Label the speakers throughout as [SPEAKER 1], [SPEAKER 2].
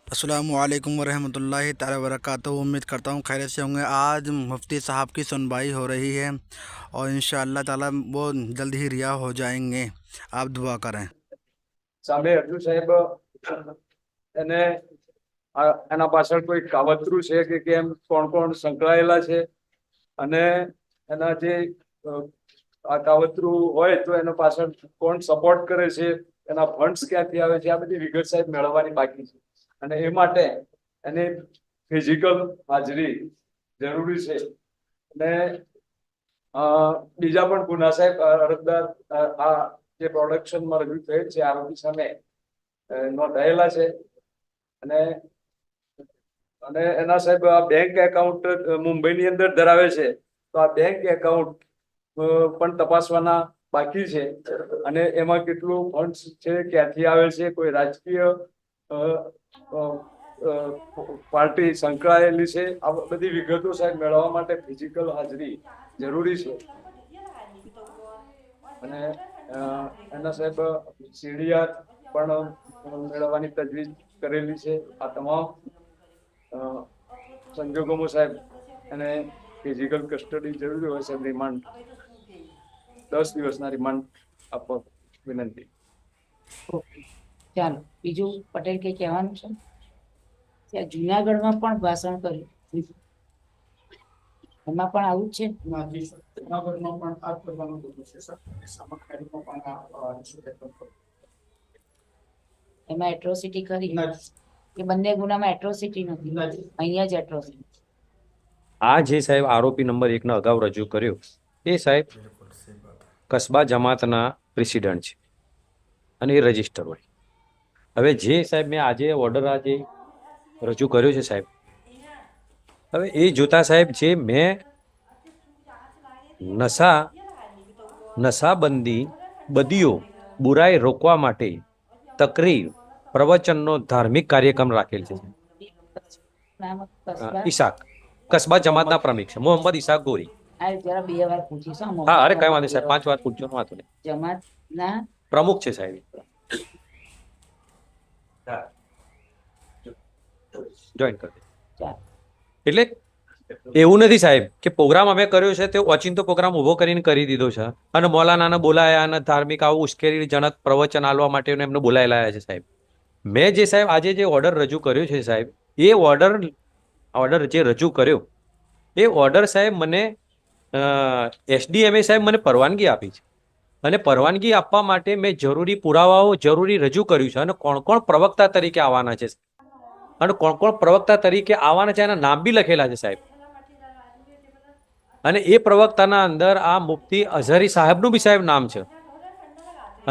[SPEAKER 1] अस्सलामुअलैकुम वरहमतुल्लाहि ताला वबरकातुहू। उम्मीद करता हूँ खैरियत से होंगे। आज मुफ्ती साहब की सुनवाई हो रही है और इंशाअल्लाह ताला वो जल्द ही रिहा हो जाएंगे। आप दुआ करें।
[SPEAKER 2] સામે અર્જુ સાહેબ એને એના પાછળ કોઈ કાવતરું છે કે કેમ, કોણ કોણ સંકળાયેલા છે અને એના જે આ કાવતરું હોય તો એનો પાછળ કોણ સપોર્ટ કરે છે, એના ફંડ્સ ક્યાંથી આવે છે, આ બધી વિગત સાહેબ મેળવવાની બાકી છે અને એ માટે એની ફિઝિકલ હાજરી જરૂરી છે અને બીજા પણ ગુના સાહેબ અરજદાર આ જે પ્રોડક્શનમાં રજૂ થયેલ છે આરોપી સામે નોંધાયેલા છે અને અને એના સાહેબ આ બેંક એકાઉન્ટ મુંબઈની અંદર ધરાવે છે, તો આ બેંક એકાઉન્ટ પણ તપાસવાના બાકી છે અને એમાં કેટલું ફંડ્સ છે, ક્યાંથી આવે છે, કોઈ રાજકીય પાર્ટી સંકળાયેલી છે, આ બધી વિગતો સાહેબ મેળવવા માટે ફિઝિકલ હાજરી જરૂરી છે અને એના સાહેબ સીડીઆર પણ મેળવવાની તજવીજ કરેલી છે। આ તમામ સંજોગોમાં સાહેબ એને ફિઝિકલ કસ્ટડી જરૂરી હોય સાહેબ રિમાન્ડ 10 દિવસના રિમાન્ડ આપવા વિનંતી।
[SPEAKER 3] ઓકે, ચાલો બીજું પટેલ કઈ કહેવાનું છે? ત્યાં જુનાગઢમાં પણ ભાષણ કર્યું, એમાં પણ આવું જ છે?
[SPEAKER 4] જુનાગઢમાં પણ આ કરવાનું બધું છે સર, સામખિયાળીમાં પણ આ
[SPEAKER 3] એમાં એટ્રોસિટી કરી
[SPEAKER 4] નથી।
[SPEAKER 3] કે બંને ગુનામાં એટ્રોસિટી નથી? અહીંયા જ એટ્રોસિટી।
[SPEAKER 5] આ જે સાહેબ આરોપી નંબર 1 અગાઉ રજૂ કર્યો એ સાહેબ કસ્બા જમાતના પ્રેસિડેન્ટ છે અને એ રજિસ્ટર હોય। હવે જે સાહેબ મેં આજે ઓર્ડર આજે રજૂ કર્યો છે સાહેબ, હવે એ જોતા સાહેબ જે મેં નશાબંધી બદીઓ બુરાઈ રોકવા માટે તકરીર પ્રવચનનો ધાર્મિક કાર્યક્રમ રાખેલ છે।
[SPEAKER 3] નામ કસ્બા?
[SPEAKER 5] ઈશાક, કસ્બા જમાતના પ્રમુખ છે મોહમ્મદ ઈશાક ગોરી।
[SPEAKER 3] આ જરા 2 વાર પૂછીશ હા।
[SPEAKER 5] હા, અરે કઈ વાંધો સાહેબ, 5 વાર પૂછજો, વાંધો નહીં।
[SPEAKER 3] જમાતના
[SPEAKER 5] પ્રમુખ છે સાહેબ, જોઈન કરી દે।
[SPEAKER 3] ચાલો,
[SPEAKER 5] એટલે એવું નથી સાહેબ કે પ્રોગ્રામ અમે કર્યો છે તે ઓચિંતો પ્રોગ્રામ ઉભો કરીને કરી દીધો છે અને મૌલાનાને બોલાયા અને ધાર્મિક આવું ઉશ્કેરણીજનક પ્રવચન આલવા માટે એમને બોલાયેલા છે સાહેબ। મેં જે સાહેબ આજે જે ઓર્ડર રજૂ કર્યો છે સાહેબ, એ ઓર્ડર જે રજૂ કર્યો એ ઓર્ડર સાહેબ મને એસડીએમએ સાહેબ મને પરવાનગી આપી છે અને પરવાનગી આપવા માટે મેં જરૂરી પુરાવાઓ જરૂરી રજૂ કર્યું છે અને કોણ કોણ પ્રવક્તા તરીકે આવવાના છે અને કોણ કોણ પ્રવક્તા તરીકે આવવાના છે એના નામ બી લખેલા છે સાહેબ। અને એ પ્રવક્તાના અંદર આ મુફ્તી અઝહરી સાહેબનું બી સાહેબ નામ છે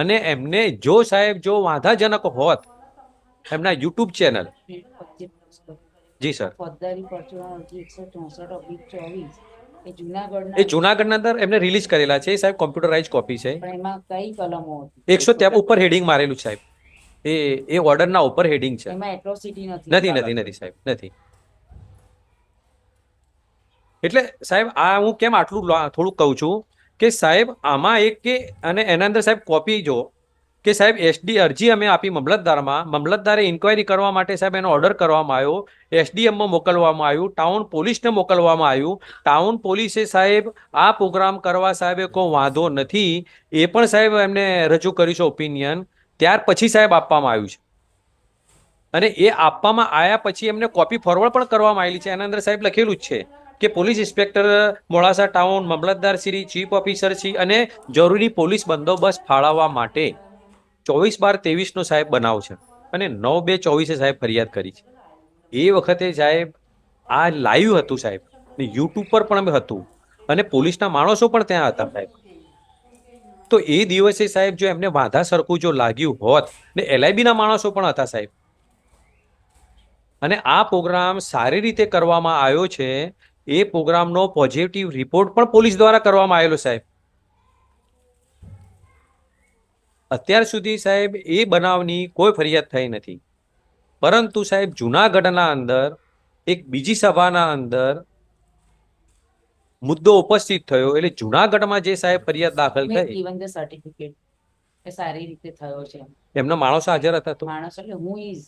[SPEAKER 5] અને એમને જો સાહેબ જો વાંધાજનક હોત એમના યુટ્યુબ ચેનલ। જી સર,
[SPEAKER 3] ફોજદારી પરચુરણ 164/24 એ
[SPEAKER 5] એ જુનાગઢના અંદર એમને રિલીઝ કરેલા છે સાહેબ, કોમ્પ્યુટરાઇઝ કોપી છે।
[SPEAKER 3] પણ એમાં કઈ કલમો હતી?
[SPEAKER 5] 100 ઉપર હેડિંગ મારેલું સાહેબ, એ ઓર્ડરના ઉપર હેડિંગ છે।
[SPEAKER 3] એમાં એટ્રોસિટી નથી?
[SPEAKER 5] નથી સાહેબ, નથી। એટલે સાહેબ આ હું કેમ આટલું થોડુંક કહું છું કે સાહેબ આમાં એક કે અને એના અંદર સાહેબ કોપી જો કે સાહેબ એસડી અરજી અમે આપી મામલતદારમાં, મામલતદારે ઇન્ક્વાયરી કરવા માટે સાહેબ એનો ઓર્ડર કરવામાં આવ્યો, એસડીએમમાં મોકલવામાં આવ્યું, ટાઉન પોલીસને મોકલવામાં આવ્યું। ટાઉન પોલીસે સાહેબ આ પ્રોગ્રામ કરવા સાહેબ કોઈ વાંધો નથી એ પણ સાહેબ એમને રજૂ કર્યું છે ઓપિનિયન, ત્યાર પછી સાહેબ આપવામાં આવ્યું છે અને એ આપવામાં આવ્યા પછી એમને કોપી ફોરવર્ડ પણ કરવામાં આવેલી છે। એના અંદર સાહેબ લખેલું જ છે કે પોલીસ ઇન્સ્પેક્ટર મોડાસા ટાઉન, મામલતદાર શ્રી, ચીફ ઓફિસર શ્રી અને જરૂરી પોલીસ બંદોબસ્ત ફાળવવા માટે 24/12/23 નો સાહેબ બનાવ છે અને 9/2/24 સાહેબ ફરિયાદ કરી છે। એ વખતે સાહેબ આ લાઈવ હતું સાહેબ ને યુટ્યુબ પર પણ હતું અને પોલીસના માણસો પણ ત્યાં હતા સાહેબ। તો એ દિવસે સાહેબ જો એમને વાંધા સરખું જો લાગ્યું હોત ને એલઆઈબીના માણસો પણ હતા સાહેબ અને આ પ્રોગ્રામ સારી રીતે કરવામાં આવ્યો છે, એ પ્રોગ્રામનો પોઝિટિવ રિપોર્ટ પણ પોલીસ દ્વારા કરવામાં આવેલો સાહેબ। અત્યાર સુધી સાહેબ એ બનાવની કોઈ ફરિયાદ થઈ નથી, પરંતુ સાહેબ જુનાગઢના અંદર એક બીજી સભાના અંદર મુદ્દો ઉપસ્થિત થયો એટલે જુનાગઢમાં જે સાહેબ ફરિયાદ દાખલ થઈ,
[SPEAKER 3] ઇવન ધ સર્ટિફિકેટ એ સારી રીતે થયો છે,
[SPEAKER 5] એમના માણસો હાજર હતા, તો
[SPEAKER 3] માણસ એટલે હું ઇઝ